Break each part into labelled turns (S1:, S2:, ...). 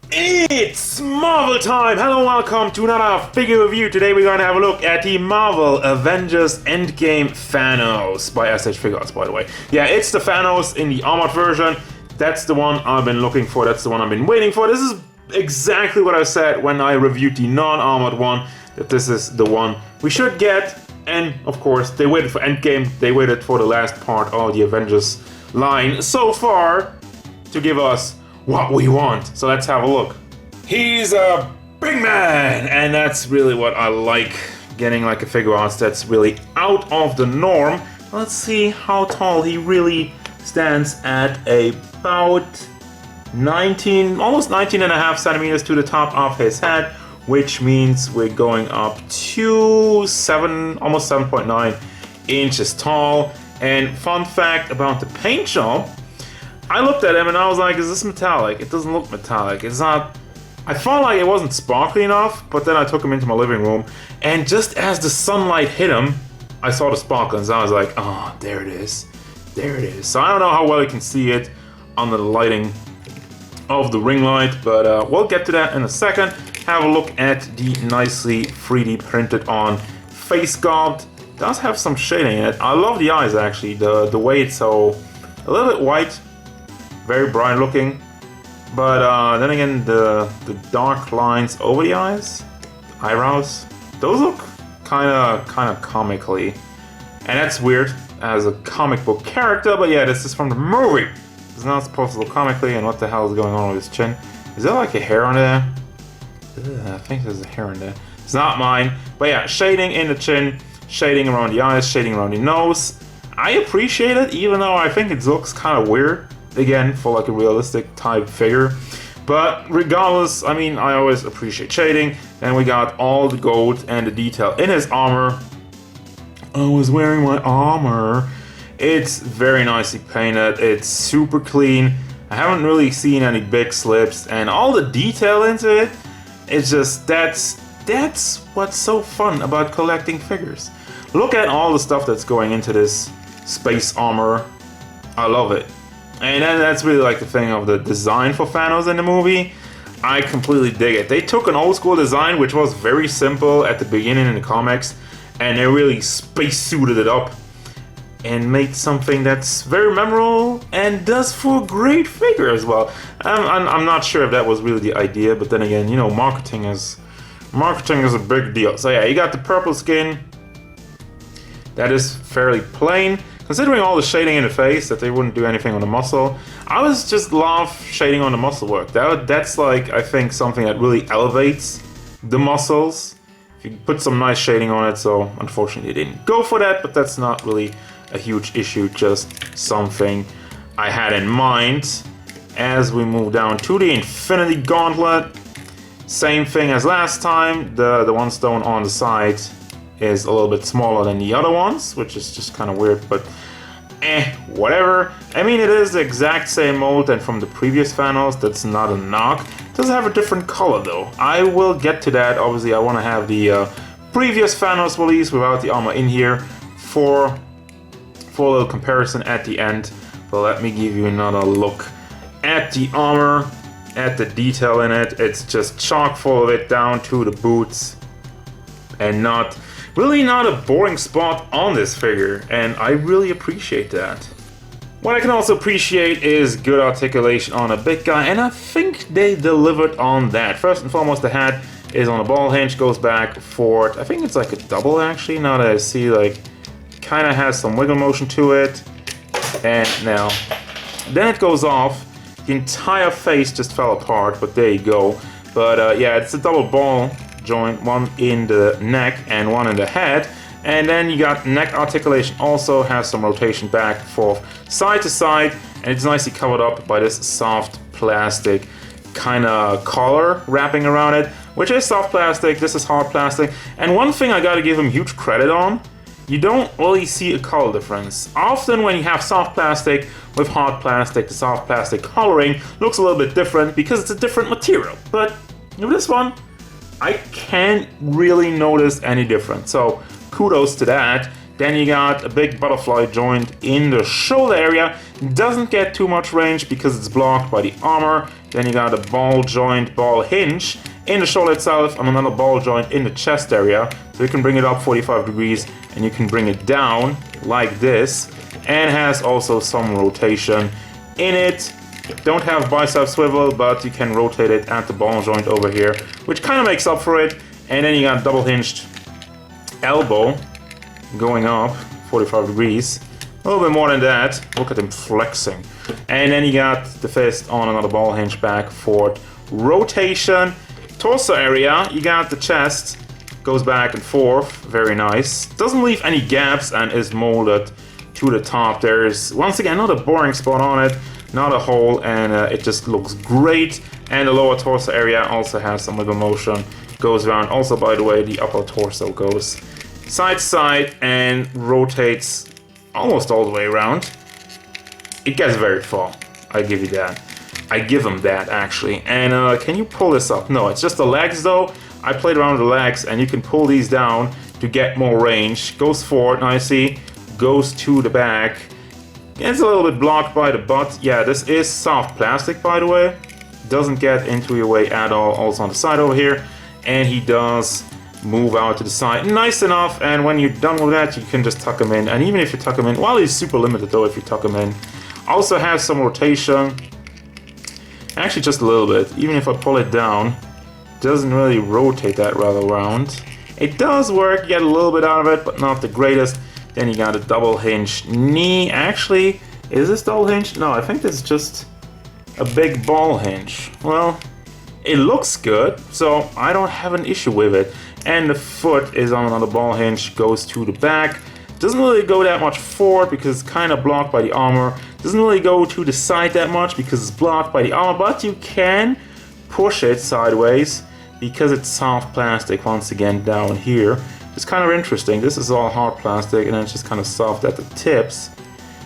S1: It's Marvel time! Hello, welcome to another figure review. Today we're going to have a look at the Marvel Avengers Endgame Thanos by S.H.Figuarts, by the way. Yeah, it's the Thanos in the armored version. That's the one I've been looking for. That's the one I've been waiting for. This is exactly what I said when I reviewed the non-armored one, that this is the one we should get. And, of course, they waited for Endgame. They waited for the last part of the Avengers line so far to give us what we want. So let's have a look. He's a big man, and that's really what I like. Getting like a Figuarts that's really out of the norm. Let's see how tall he really stands at about 19, almost 19 and a half centimeters to the top of his head, which means we're going up to almost 7.9 inches tall. And fun fact about the paint job, I looked at him and I was like, is this metallic? It doesn't look metallic. It's not. I felt like it wasn't sparkly enough, but then I took him into my living room, and just as the sunlight hit him, I saw the sparkles. I was like, oh, there it is. There it is. So I don't know how well you can see it under the lighting of the ring light, but we'll get to that in a second. Have a look at the nicely 3D printed on face sculpt. It does have some shading in it. I love the eyes, actually. The way it's so a little bit white. Very bright looking, but then again, the dark lines over the eyes, eyebrows, those look kind of comically, and that's weird as a comic book character. But yeah, this is from the movie. It's not supposed to look comically. And what the hell is going on with his chin? Is there like a hair on there? Ugh, I think there's a hair in there. It's not mine. But yeah, shading in the chin, shading around the eyes, shading around the nose. I appreciate it, even though I think it looks kind of weird. Again, for like a realistic type figure. But regardless, I mean, I always appreciate shading. And we got all the gold and the detail in his armor. I was wearing my armor. It's very nicely painted. It's super clean. I haven't really seen any big slips. And all the detail into it, it's just, that's what's so fun about collecting figures. Look at all the stuff that's going into this space armor. I love it. And then that's really like the thing of the design for Thanos in the movie. I completely dig it. They took an old school design, which was very simple at the beginning in the comics, and they really space suited it up and made something that's very memorable and does for a great figure as well. I'm not sure if that was really the idea, but then again, you know, marketing is a big deal. So yeah, you got the purple skin. That is fairly plain. Considering all the shading in the face, that they wouldn't do anything on the muscle, I was just love shading on the muscle work. That's like, I think, something that really elevates the muscles. If you put some nice shading on it, so unfortunately they didn't go for that, but that's not really a huge issue, just something I had in mind. As we move down to the Infinity Gauntlet, same thing as last time. The one stone on the side is a little bit smaller than the other ones, which is just kind of weird, but whatever. I mean, it is the exact same mold and from the previous Thanos. That's not a knock. It does have a different color though. I will get to that. Obviously, I want to have the previous Thanos release without the armor in here for a little comparison at the end. But let me give you another look at the armor, at the detail in it. It's just chock full of it down to the boots, and really not a boring spot on this figure, and I really appreciate that. What I can also appreciate is good articulation on a big guy, and I think they delivered on that. First and foremost, the head is on a ball hinge, goes back, forth. I think it's like a double actually, now that I see, like, kind of has some wiggle motion to it. And now, then it goes off. The entire face just fell apart, but there you go. But yeah, it's a double ball joint, one in the neck and one in the head. And then you got neck articulation, also has some rotation back, forth, side to side, and it's nicely covered up by this soft plastic kind of collar wrapping around it, which is soft plastic. This is hard plastic. And one thing I gotta give him huge credit on, you don't really see a color difference. Often when you have soft plastic with hard plastic, the soft plastic coloring looks a little bit different because it's a different material. But with this one, I can't really notice any difference. So kudos to that. Then you got a big butterfly joint in the shoulder area. Doesn't get too much range because it's blocked by the armor. Then you got a ball joint, ball hinge in the shoulder itself, and another ball joint in the chest area. So you can bring it up 45 degrees, and you can bring it down like this, and has also some rotation in it. Don't have bicep swivel, but you can rotate it at the ball joint over here, which kind of makes up for it. And then you got double hinged elbow going up 45 degrees. A little bit more than that. Look at him flexing. And then you got the fist on another ball hinge back for rotation. Torso area, you got the chest, goes back and forth, very nice. Doesn't leave any gaps and is molded to the top. There's, once again, not a boring spot on it, not a hole, and it just looks great. And the lower torso area also has some wiggle motion, goes around. Also, by the way, the upper torso goes side to side and rotates almost all the way around. It gets very far, I give you that. I give him that, actually. And can you pull this up? No, it's just the legs though. I played around with the legs, and you can pull these down to get more range. Goes forward nicely, goes to the back. It's a little bit blocked by the butt. Yeah, this is soft plastic, by the way. Doesn't get into your way at all. Also on the side over here. And he does move out to the side nice enough, and when you're done with that, you can just tuck him in. And even if you tuck him in, well, he's super limited though if you tuck him in. Also has some rotation, actually just a little bit. Even if I pull it down, doesn't really rotate that rather around. It does work, you get a little bit out of it, but not the greatest. Then you got a double hinge knee. Actually, is this double hinge? No, I think this is just a big ball hinge. Well, it looks good, so I don't have an issue with it. And the foot is on another ball hinge, goes to the back. Doesn't really go that much forward because it's kind of blocked by the armor. Doesn't really go to the side that much because it's blocked by the armor, but you can push it sideways because it's soft plastic once again down here. It's kind of interesting. This is all hard plastic and then it's just kind of soft at the tips.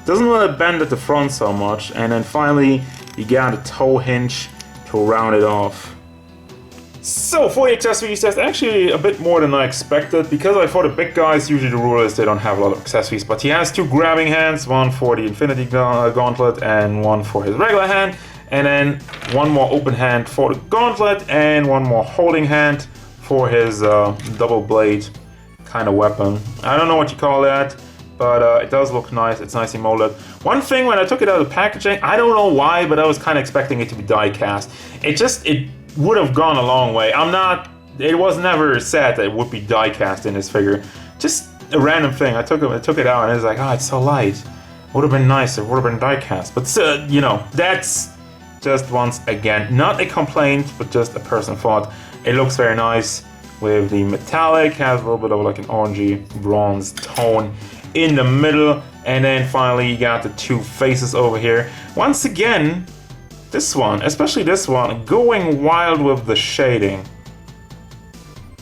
S1: Doesn't really bend at the front so much. And then finally, you got a toe hinge to round it off. So for the accessories, that's actually a bit more than I expected, because I thought the big guys, usually the rule is they don't have a lot of accessories, but he has two grabbing hands, one for the Infinity Gauntlet and one for his regular hand, and then one more open hand for the Gauntlet and one more holding hand for his double blade kind of weapon. I don't know what you call that, but it does look nice. It's nicely molded. One thing, when I took it out of the packaging, I don't know why, but I was kind of expecting it to be die cast. It would have gone a long way. It was never said that it would be die cast in this figure. Just a random thing. I took it out and it was like, oh, it's so light. Would have been nice. It would have been die cast. But you know, that's just once again not a complaint, but just a personal thought. It looks very nice with the metallic. Has a little bit of like an orangey bronze tone in the middle, and then finally you got the two faces over here. Once again, this one, especially this one, going wild with the shading.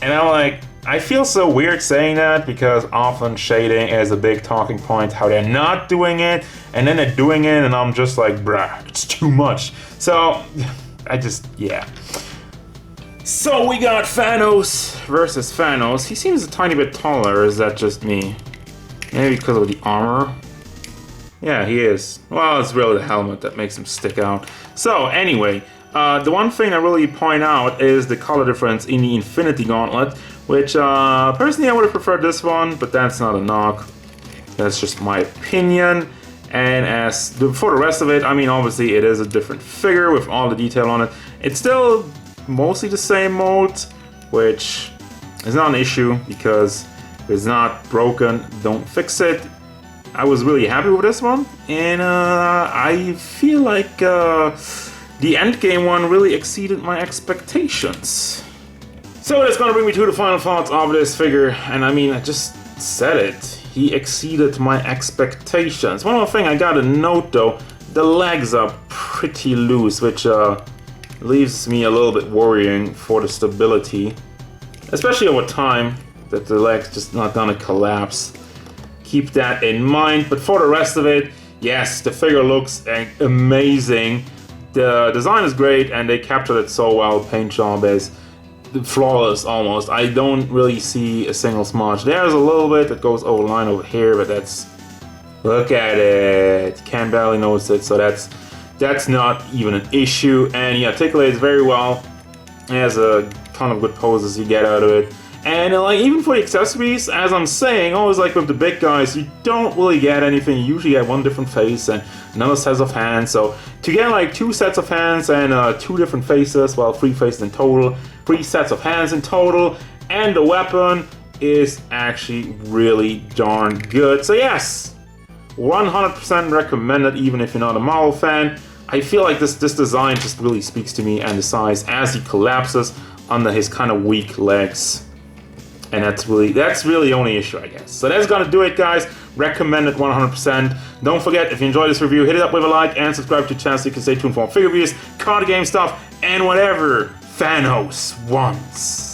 S1: And I'm like, I feel so weird saying that because often shading is a big talking point, how they're not doing it, and then they're doing it, and I'm just like, bruh, it's too much. So, yeah. So we got Thanos versus Thanos. He seems a tiny bit taller, is that just me? Maybe because of the armor? Yeah, he is. Well, it's really the helmet that makes him stick out. So, anyway, the one thing I really point out is the color difference in the Infinity Gauntlet, which, personally I would have preferred this one, but that's not a knock. That's just my opinion. And for the rest of it, I mean, obviously it is a different figure with all the detail on it. It's still mostly the same mold, which is not an issue because if it's not broken, don't fix it. I was really happy with this one, and I feel like the Endgame one really exceeded my expectations. So that's gonna bring me to the final thoughts of this figure, and I mean, I just said it. He exceeded my expectations. One more thing I gotta note though, the legs are pretty loose, which leaves me a little bit worrying for the stability, especially over time, that the leg's just not gonna collapse. Keep that in mind, but for the rest of it, yes, the figure looks amazing. The design is great, and they captured it so well. Paint job is flawless almost. I don't really see a single smudge. There's a little bit that goes over the line over here, but that's... Look at it. Can barely notice it, so that's That's not even an issue, and he articulates very well. He has a ton of good poses you get out of it. And like even for the accessories, as I'm saying, always like with the big guys, you don't really get anything. You usually get one different face and another set of hands. So to get like 2 sets of hands and 2 different faces, well, 3 faces in total, 3 sets of hands in total, and the weapon is actually really darn good. So yes, 100% recommended even if you're not a Marvel fan. I feel like this design just really speaks to me, and the size as he collapses under his kind of weak legs. And that's really the only issue, I guess. So that's gonna do it, guys. Recommended 100%. Don't forget, if you enjoyed this review, hit it up with a like and subscribe to the channel so you can stay tuned for more figure reviews, card game stuff, and whatever Thanos wants.